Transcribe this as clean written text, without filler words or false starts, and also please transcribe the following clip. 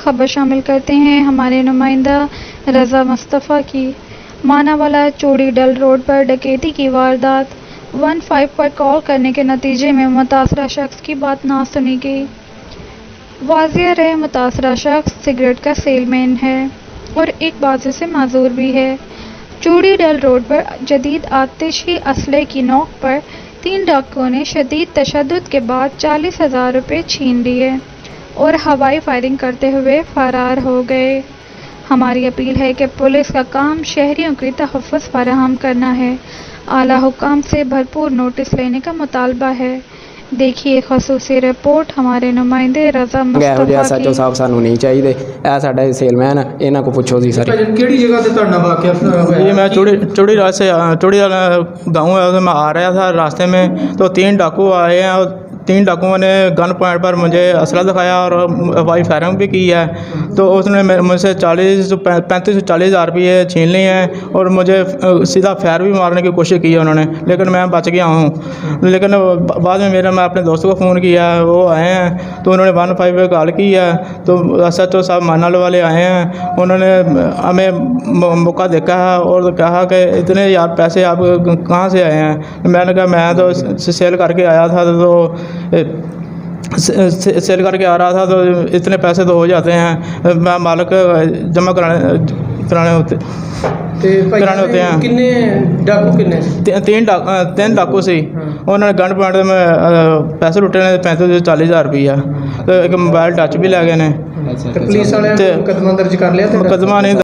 खबर शामिल करते हैं हमारे नुमाइंदा रज़ा मुस्तफ़ा की। मानावाला चौड़ी डल रोड पर डकैती की वारदात 15 पर कॉल करने के नतीजे में मुतासरा शख्स की बात ना सुनी गई। वाज़िह रहे मुतासरा शख्स सिगरेट का सेलमैन है और एक बाजू से माजूर भी है। चौड़ी डल रोड पर जदीद आतिशी असले की नोक पर 3 डाकुओं ने शदीद तशद्दुद के बाद 40,000 रुपये छीन लिए और हवाई फायरिंग करते हुए फरार हो गए। हमारी अपील है कि पुलिस का काम शहरियों की तहफ़्फ़ुज़ फराहम करना है। आला हुकाम से भरपूर नोटिस लेने का मुतालबा है। देखिए खसूसी रिपोर्ट हमारे नुमाइंदे रज़ा मुस्तफ़ा SHO की। साहब सानू नहीं चाहिए। यह साडा सेलमैन इन्हां को पुछो जी सारे। ਕਿਹੜੀ ਜਗ੍ਹਾ ਤੇ ਤੁਹਾਡਾ वाक़या होया? ये मैं चौड़ी गाँव है उधर मैं आ रहा था। रास्ते में तो 3 डाकू आए हैं और 3 डाकुओं ने गन पॉइंट पर मुझे असला दिखाया और हवाई फायरिंग भी की है। तो उसने मुझसे 35 से 40 हज़ार रुपये छीन लिए हैं और मुझे सीधा फायर भी मारने की कोशिश की है उन्होंने, लेकिन मैं बच गया हूँ। लेकिन बाद में मैं अपने दोस्त को फ़ोन किया, वो आए हैं तो उन्होंने 15 पे कॉल की है। तो SHO साहब मानाल वाले आए हैं, उन्होंने हमें मौका देखा है और कहा कि इतने यार पैसे आप कहाँ से आए हैं। मैंने कहा मैं तो सेल करके आया था, तो सेल करके आ रहा था तो इतने पैसे तो हो जाते हैं। मैं मालिक जमा कराने होते हैं। किन्ने डाकू किन्ने सी? 3 डाकू सी। उन्होंने गन पॉइंट में पैसे लुटे ने 35 से 40 हज़ार रुपया, तो एक मोबाइल टच भी ले गए ने। पुलिस वाले मुकदमा दर्ज कर लिया? मुकदमा नहीं